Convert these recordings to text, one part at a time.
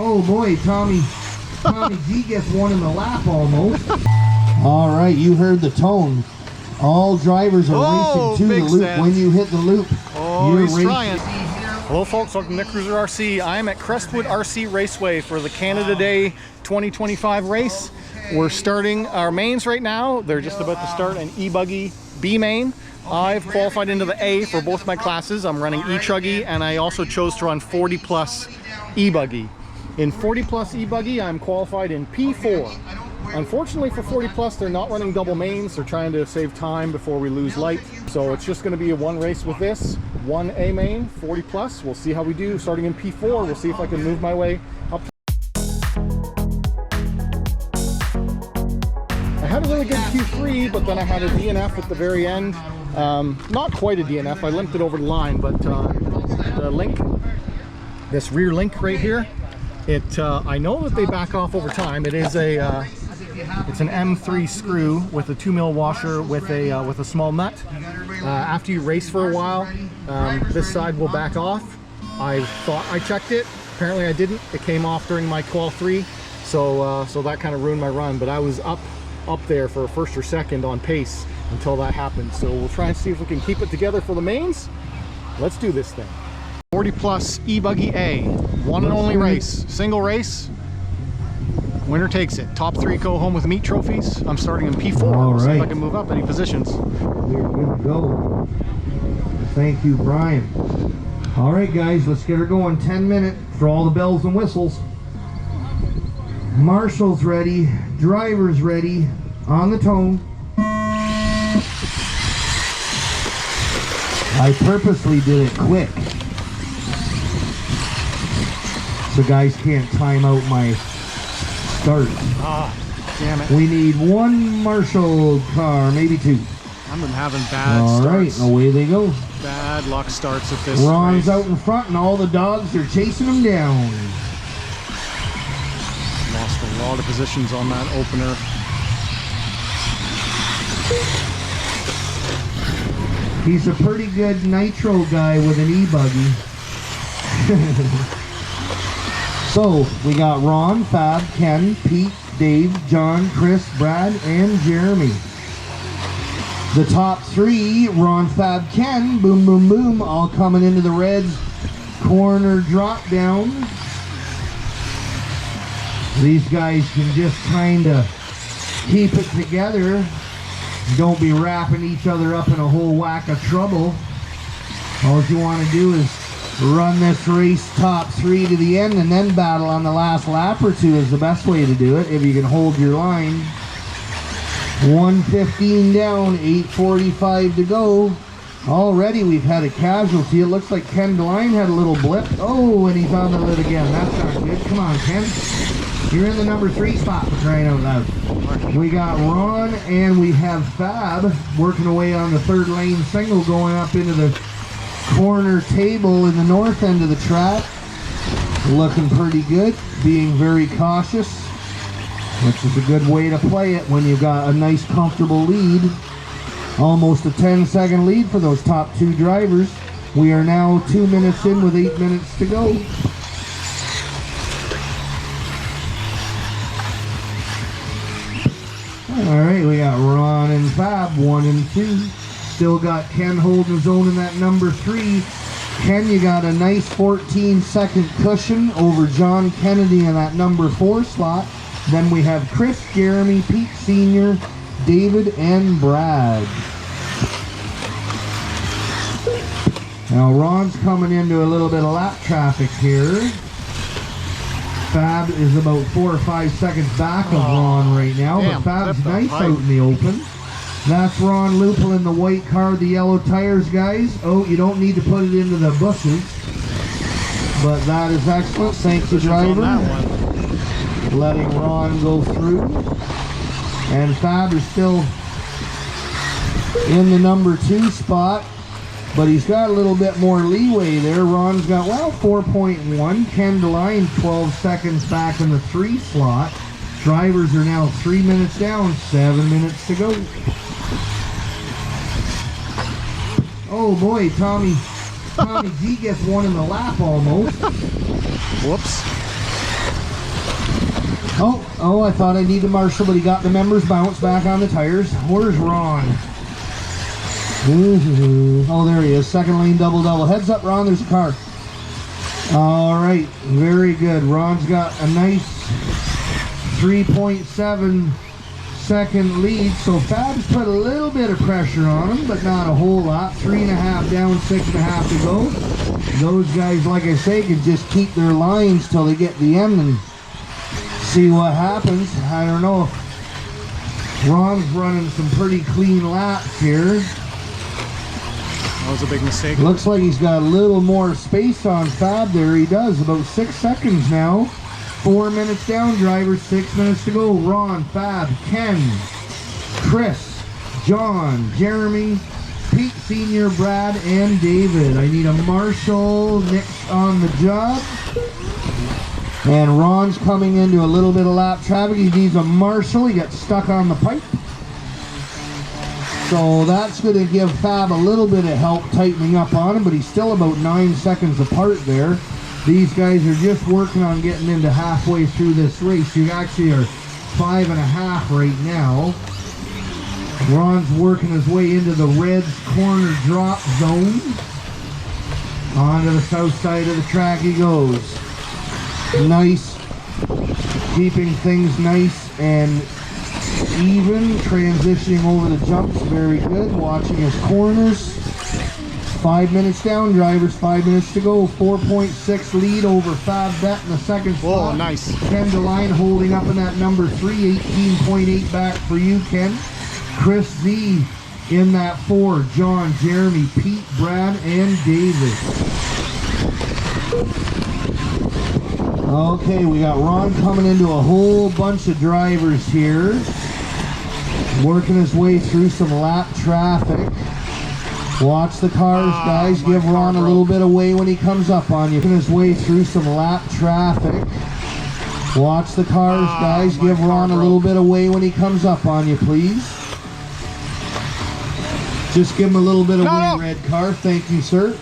Oh boy, Tommy G gets one in the lap almost. All right, you heard the tone. All drivers are racing to the loop. Sense. When you hit the loop, you're racing. Trying. Hello folks, welcome to Netcruzer RC. I am at Crestwood RC Raceway for the Canada Day 2025 race. We're starting our mains right now. They're just about to start an E-Buggy B main. I've qualified into the A for both my classes. I'm running E-Chuggy, and I also chose to run 40 plus E-Buggy. In 40 plus E-Buggy, I'm qualified in P4. Unfortunately for 40 plus, they're not running double mains. They're trying to save time before we lose light. So it's just going to be a one race with this, one A main, 40 plus. We'll see how we do starting in P4. We'll see if I can move my way up. I had a really good Q3, but then I had a DNF at the very end. Not quite a DNF, I limped it over the line, but the link, this rear link right here, I know that they back off over time. It is it's an M3 screw with a 2mm washer with a small nut. After you race for a while, this side will back off. I thought I checked it. Apparently I didn't. It came off during my qual 3, so that kind of ruined my run. But I was up there for first or second on pace until that happened. So we'll try and see if we can keep it together for the mains. Let's do this thing. 40 plus E-Buggy A, one and only race, single race. Winner takes it. Top 3 go home with meat trophies. I'm starting in P4. All right. See if I can move up any positions. We're good to go. Thank you, Brian. All right, guys, let's get her going. 10 minutes for all the bells and whistles. Marshal's ready. Driver's ready. On the tone. I purposely did it quick, so guys can't time out my start. Ah, damn it. We need one Marshall car, maybe 2. I've been having bad starts. All right, away they go. Bad luck starts at this Ron's race. out in front, and all the dogs are chasing him down. Lost a lot of positions on that opener. He's a pretty good nitro guy with an E-Buggy. So, we got Ron, Fab, Ken, Pete, Dave, John, Chris, Brad, and Jeremy. The top 3, Ron, Fab, Ken, boom, boom, boom, all coming into the Reds corner drop down. These guys can just kind of keep it together. Don't be wrapping each other up in a whole whack of trouble. All you want to do is run this race top 3 to the end and then battle on the last lap or 2 is the best way to do it if you can hold your line. 1:15 down, 8:45 to go. Already we've had a casualty. It looks like Ken DeLine had a little blip. Oh, and he's on the lid again. That's not good. Come on, Ken. You're in the number 3 spot for crying out loud. We got Ron and we have Fab working away on the 3rd lane single, going up into the corner table in the north end of the track. Looking pretty good, being very cautious, which is a good way to play it when you've got a nice comfortable lead. Almost a 10-second lead for those top 2 drivers. We are now 2 minutes in with 8 minutes to go. Alright, we got Ron and Fab, 1 and 2. Still got Ken holding his own in that number 3. Ken, you got a nice 14-second cushion over John Kennedy in that number 4 slot. Then we have Chris, Jeremy, Pete Sr., David, and Brad. Now Ron's coming into a little bit of lap traffic here. Fab is about 4 or 5 seconds back of Ron right now, but Fab's nice out in the open. That's Ron Lupel in the white car, the yellow tires, guys. Oh, you don't need to put it into the bushes, but that is excellent. Thank you, driver. Letting Ron go through. And Fab is still in the number 2 spot, but he's got a little bit more leeway there. Ron's got, well, 4.1. Ken DeLine 12 seconds back in the 3 slot. Drivers are now 3 minutes down, 7 minutes to go. Oh boy, Tommy G gets one in the lap almost. Whoops. Oh, I thought I needed Marshall, but he got the members bounce back on the tires. Where's Ron? Oh, there he is. Second lane double. Heads up, Ron, there's a car. All right, very good. Ron's got a nice 3.7 second lead. So Fab's put a little bit of pressure on him, but not a whole lot. 3.5 down, 6.5 to go. Those guys, like I say, can just keep their lines till they get the end and see what happens. I don't know. Ron's running some pretty clean laps here. That was a big mistake. Looks like he's got a little more space on Fab there. He does. About 6 seconds now. 4 minutes down, drivers. 6 minutes to go. Ron, Fab, Ken, Chris, John, Jeremy, Pete Sr., Brad, and David. I need a Marshall next on the job. And Ron's coming into a little bit of lap traffic. He needs a Marshall. He got stuck on the pipe. So that's going to give Fab a little bit of help tightening up on him, but he's still about 9 seconds apart there. These guys are just working on getting into halfway through this race. You actually are 5.5 right now. Ron's working his way into the Reds corner drop zone. Onto the south side of the track he goes. Nice, keeping things nice and even, transitioning over the jumps, very good. Watching his corners. 5 minutes down, drivers, 5 minutes to go. 4.6 lead over Fab Bet in the second spot. Whoa, nice. Ken DeLine holding up in that number 3, 18.8 back for you, Ken. Chris Z in that 4, John, Jeremy, Pete, Brad, and David. Okay, we got Ron coming into a whole bunch of drivers here. Working his way through some lap traffic. Watch the cars, guys. Give Ron a little bit away when he comes up on you. Working his way through some lap traffic. Watch the cars, guys. Give Ron a little bit away when he comes up on you, please. Just give him a little bit away, red car. Thank you, sir.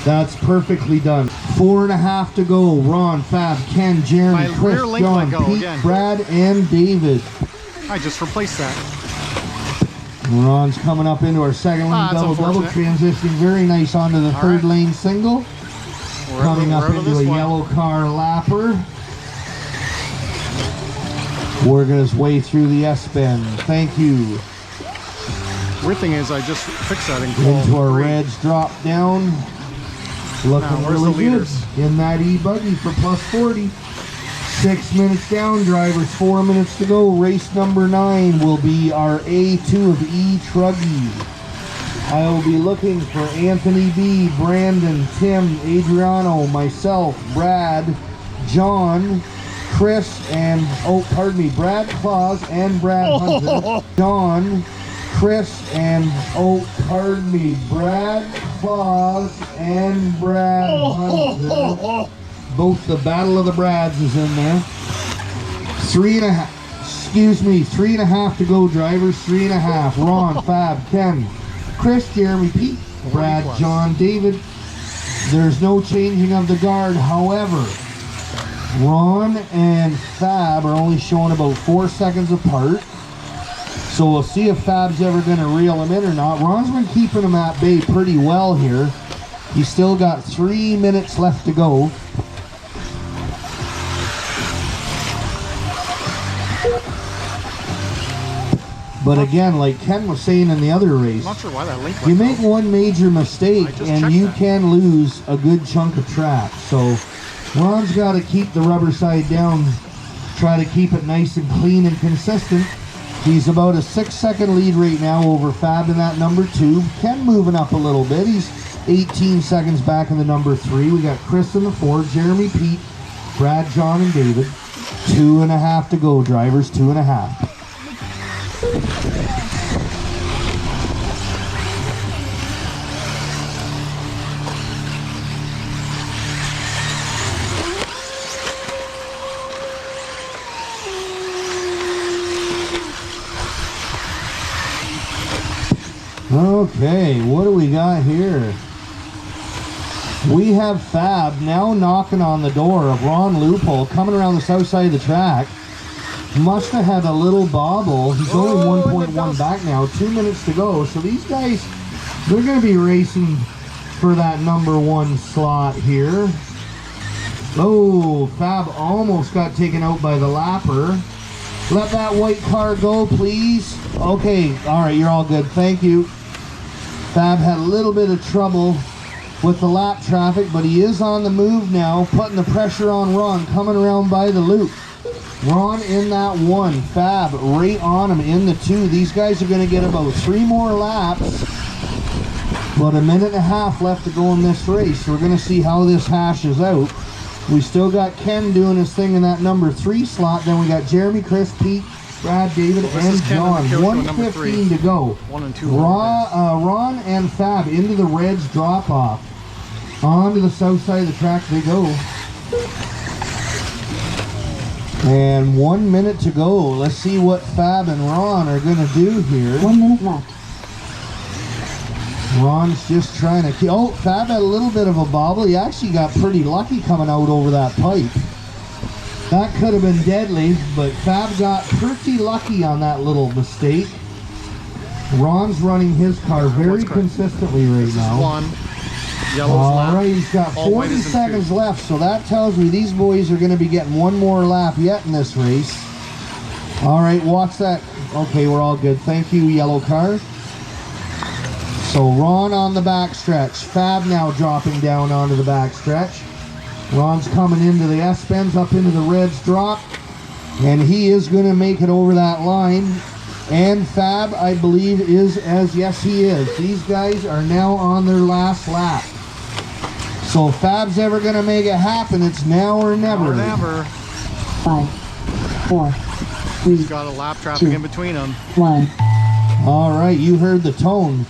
That's perfectly done. 4.5 to go. Ron, Fab, Ken, Jeremy, Chris, John, Pete, Brad, and David. I just replaced that. Ron's coming up into our second lane double, transitioning very nice onto the third lane single. Coming up into a yellow car lapper. Working his way through the S-bend. Thank you. Weird thing is, I just fixed that into our Reds drop down. Looking really good in that E-Buggy for plus 40. 6 minutes down, drivers, 4 minutes to go. Race number 9 will be our A2 of E-Truggy. I will be looking for Anthony B, Brandon, Tim, Adriano, myself, Brad, John, Chris, and, Brad Claus and Brad Hunter. John, Chris, and, Brad Claus and Brad Hunter. Both the Battle of the Brads is in there. 3.5 to go, drivers. 3.5. Ron, Fab, Ken, Chris, Jeremy, Pete, Brad, John, David. There's no changing of the guard. However, Ron and Fab are only showing about 4 seconds apart. So we'll see if Fab's ever going to reel him in or not. Ron's been keeping him at bay pretty well here. He's still got 3 minutes left to go. But again, like Ken was saying in the other race, I'm not sure why that link you make one major mistake and you can lose a good chunk of track. So Ron's got to keep the rubber side down, try to keep it nice and clean and consistent. He's about a 6-second lead right now over Fab in that number 2. Ken moving up a little bit. He's 18 seconds back in the number 3. We got Chris in the 4, Jeremy, Pete, Brad, John, and David. 2.5 to go, drivers. 2.5. Okay, what do we got here? We have Fab now knocking on the door of Ron Loophole, coming around the south side of the track. Must have had a little bobble. He's only 1.1 back now, 2 minutes to go. So these guys, they're going to be racing for that #1 slot here. Oh, Fab almost got taken out by the lapper. Let that white car go, please. Okay, all right, you're all good. Thank you. Fab had a little bit of trouble with the lap traffic, but he is on the move now, putting the pressure on Ron, coming around by the loop. Ron in that 1, Fab right on him in the 2. These guys are going to get about 3 more laps. About a minute and a half left to go in this race. We're going to see how this hashes out. We still got Ken doing his thing in that #3 slot. Then we got Jeremy, Chris, Pete, Brad, David, and John. 1:15 to go. 1 and 2. Ron and Fab into the Reds drop-off. On to the south side of the track they go. And 1 minute to go. Let's see what Fab and Ron are going to do here. 1 minute left. Ron's just trying to keep... Oh, Fab had a little bit of a bobble. He actually got pretty lucky coming out over that pipe. That could have been deadly, but Fab got pretty lucky on that little mistake. Ron's running his car very consistently right now. All right, he's got 40 seconds left, so that tells me these boys are going to be getting 1 more lap yet in this race. All right, watch that. Okay, we're all good. Thank you, yellow car. So Ron on the back stretch. Fab now dropping down onto the back stretch. Ron's coming into the S-bends, up into the Reds drop, and he is going to make it over that line. And Fab, I believe, is as... Yes, he is. These guys are now on their last lap. So if Fab's ever going to make it happen, it's now or never. Now or never. 5, 4, 3. He's got a lap traffic in between them. 1. All right, you heard the tone.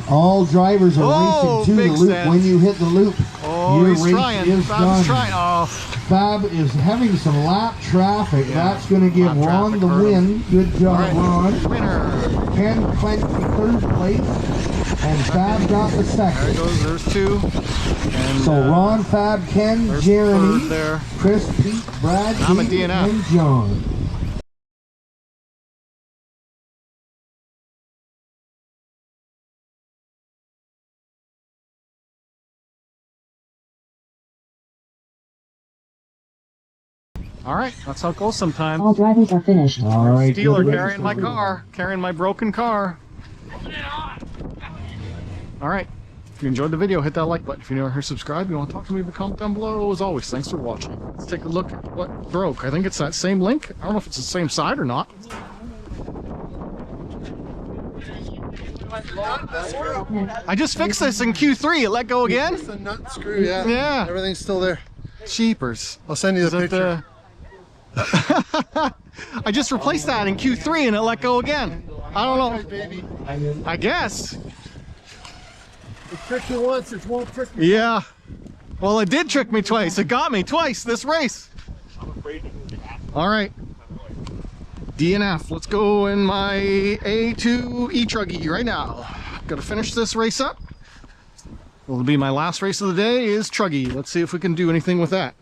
All drivers are racing to the loop. Sense. When you hit the loop, your race is done. Trying. Oh. Fab is having some lap traffic. That's going to give Ron the win. Good job, Ron. Winner. Ken clinched the 3rd place, and Fab got the 2nd. There goes. There's 2. And, so Ron, Fab, Ken, Jeremy, there. Chris, Pete, Brad, I'm a Pete, DNF. and John. All right, that's how it goes sometimes. All drivers are finished. All right, Steeler carrying my car, carrying my broken car. All right, if you enjoyed the video, hit that like button. If you're new here, subscribe. If you want to talk to me, comment down below. As always, thanks for watching. Let's take a look at what broke. I think it's that same link. I don't know if it's the same side or not. I just fixed this in Q3. It let go again? Just a nut screw, yeah. Yeah. Everything's still there. Cheapers. I'll send you the picture. I just replaced that in Q3 and it let go again. I don't know. I guess. It tricked you once, it won't trick me. Yeah. Well, it did trick me twice. It got me twice this race. All right. DNF. Let's go in my A2 E-Buggy right now. Got to finish this race up. It'll be my last race of the day is Truggy. Let's see if we can do anything with that.